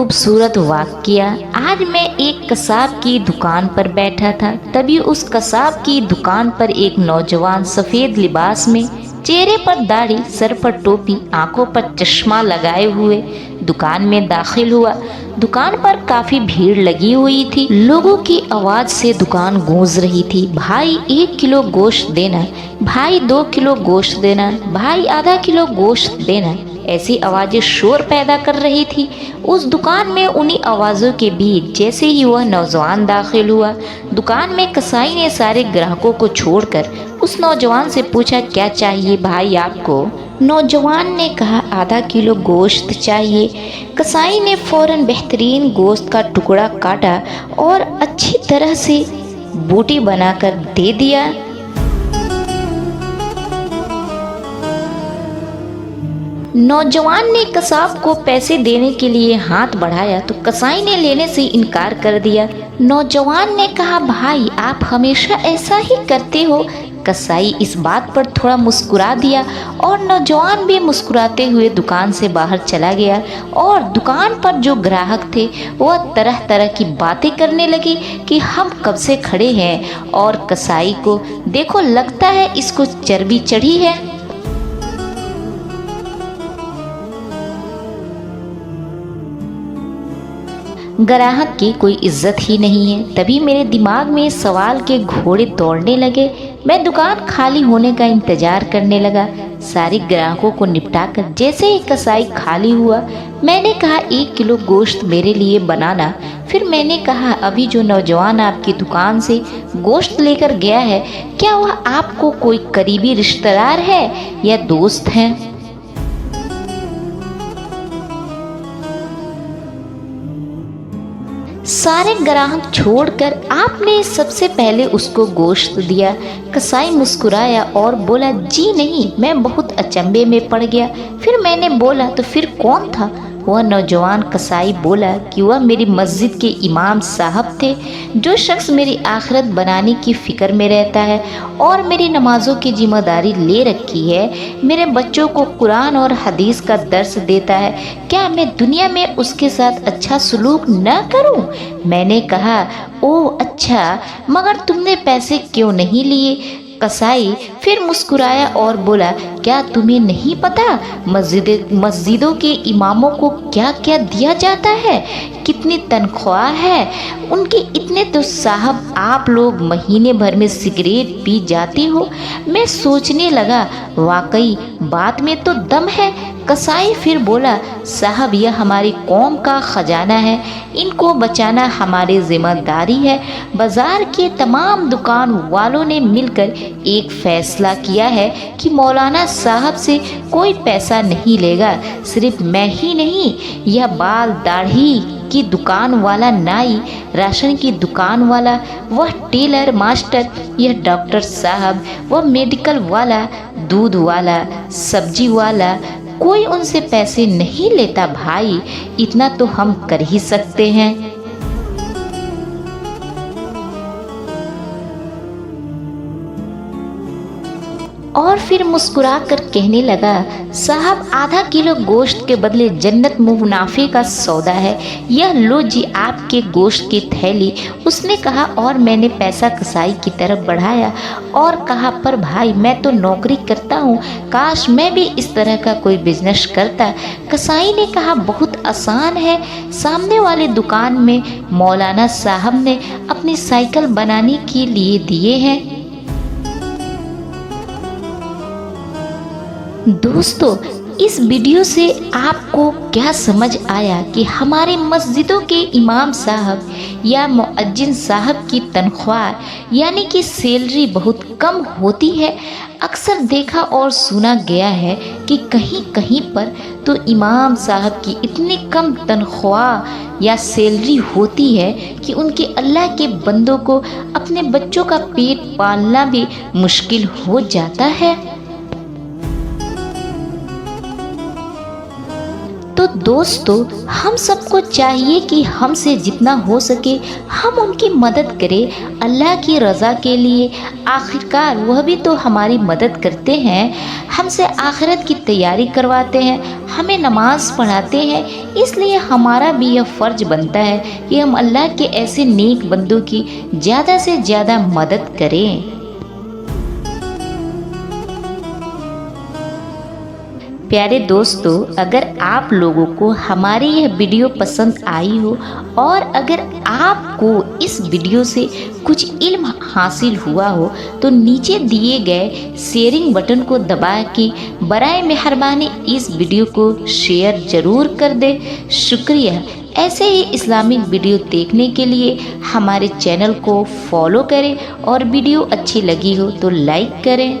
खूबसूरत वाकया। आज मैं एक कसाब की दुकान पर बैठा था, तभी उस कसाब की दुकान पर एक नौजवान सफेद लिबास में, चेहरे पर दाढ़ी, सर पर टोपी, आंखों पर चश्मा लगाए हुए दुकान में दाखिल हुआ। दुकान पर काफी भीड़ लगी हुई थी। लोगों की आवाज से दुकान गूंज रही थी। भाई 1 किलो गोश्त देना, भाई 2 किलो गोश्त देना, भाई आधा किलो गोश्त देना, ऐसी आवाजें शोर पैदा कर रही थी। उस दुकान में उन्हीं आवाजों के बीच जैसे ही वह नौजवान दाखिल हुआ, दुकान में कसाई ने सारे ग्राहकों को छोड़कर उस नौजवान से पूछा, क्या चाहिए भाई आपको? नौजवान ने कहा, आधा किलो गोश्त चाहिए। कसाई ने फौरन बेहतरीन गोश्त का टुकड़ा काटा और अच्छी तरह से बूटी बनाकर दे दिया। नौजवान ने कसाब को पैसे देने के लिए हाथ बढ़ाया तो कसाई ने लेने से इनकार कर दिया। नौजवान ने कहा, भाई आप हमेशा ऐसा ही करते हो। कसाई इस बात पर थोड़ा मुस्कुरा दिया और नौजवान भी मुस्कुराते हुए दुकान से बाहर चला गया। और दुकान पर जो ग्राहक थे वह तरह तरह की बातें करने लगे कि हम कब से खड़े हैं और कसाई को देखो, लगता है इसको चर्बी चढ़ी है। ग्राहक की कोई इज्जत ही नहीं है। तभी मेरे दिमाग में सवाल के घोड़े दौड़ने लगे। मैं दुकान खाली होने का इंतजार करने लगा। सारे ग्राहकों को निपटाकर जैसे ही कसाई खाली हुआ, मैंने कहा, 1 किलो गोश्त मेरे लिए बनाना। फिर मैंने कहा, अभी जो नौजवान आपकी दुकान से गोश्त लेकर गया है, क्या वह आपको कोई करीबी रिश्तेदार है या दोस्त है? सारे ग्राहक छोड़कर आपने सबसे पहले उसको गोश्त दिया। कसाई मुस्कुराया और बोला, जी नहीं, मैं बहुत अचंभे में पड़ गया। फिर मैंने बोला, तो फिर कौन था? वह नौजवान कसाई बोला कि वह मेरी मस्जिद के इमाम साहब थे। जो शख्स मेरी आखिरत बनाने की फ़िक्र में रहता है और मेरी नमाज़ों की जिम्मेदारी ले रखी है, मेरे बच्चों को कुरान और हदीस का दर्स देता है, क्या मैं दुनिया में उसके साथ अच्छा सलूक न करूं? मैंने कहा, ओह अच्छा, मगर तुमने पैसे क्यों नहीं लिए? कसाई फिर मुस्कुराया और बोला, क्या तुम्हें नहीं पता मस्जिदों के इमामों को क्या क्या दिया जाता है, कितनी तनख्वाह है उनके? इतने तो साहब आप लोग महीने भर में सिगरेट पी जाती हो। मैं सोचने लगा, वाकई बात में तो दम है। कसाई फिर बोला, साहब यह हमारी कौम का खजाना है, इनको बचाना हमारी जिम्मेदारी है। बाजार के तमाम दुकान वालों ने मिलकर एक फैसला किया है कि मौलाना साहब से कोई पैसा नहीं लेगा। सिर्फ मैं ही नहीं, यह बाल दाढ़ी की दुकान वाला नाई, राशन की दुकान वाला, वह टेलर मास्टर, यह डॉक्टर साहब, वह मेडिकल वाला, दूध वाला, सब्जी वाला, कोई उनसे पैसे नहीं लेता। भाई इतना तो हम कर ही सकते हैं। और फिर मुस्कुरा कर कहने लगा, साहब आधा किलो गोश्त के बदले जन्नत मुनाफे का सौदा है, यह लो जी आपके गोश्त की थैली। उसने कहा और मैंने पैसा कसाई की तरफ बढ़ाया और कहा, पर भाई मैं तो नौकरी करता हूँ, काश मैं भी इस तरह का कोई बिजनेस करता। कसाई ने कहा, बहुत आसान है, सामने वाले दुकान में मौलाना साहब ने अपनी साइकिल बनाने के लिए दिए हैं। दोस्तों, इस वीडियो से आपको क्या समझ आया कि हमारे मस्जिदों के इमाम साहब या मुअज्जिन साहब की तनख्वाह यानी कि सैलरी बहुत कम होती है। अक्सर देखा और सुना गया है कि कहीं कहीं पर तो इमाम साहब की इतनी कम तनख्वाह या सैलरी होती है कि उनके अल्लाह के बंदों को अपने बच्चों का पेट पालना भी मुश्किल हो जाता है। तो तो दोस्तों हम सबको चाहिए कि हमसे जितना हो सके हम उनकी मदद करें अल्लाह की रज़ा के लिए। आखिरकार वह भी तो हमारी मदद करते हैं, हमसे आखिरत की तैयारी करवाते हैं, हमें नमाज पढ़ाते हैं। इसलिए हमारा भी यह फ़र्ज बनता है कि हम अल्लाह के ऐसे नेक बंदों की ज़्यादा से ज़्यादा मदद करें। प्यारे दोस्तों, अगर आप लोगों को हमारी यह वीडियो पसंद आई हो और अगर आपको इस वीडियो से कुछ इल्म हासिल हुआ हो तो नीचे दिए गए शेयरिंग बटन को दबा के बराए मेहरबानी इस वीडियो को शेयर ज़रूर कर दें। शुक्रिया। ऐसे ही इस्लामिक वीडियो देखने के लिए हमारे चैनल को फॉलो करें और वीडियो अच्छी लगी हो तो लाइक करें।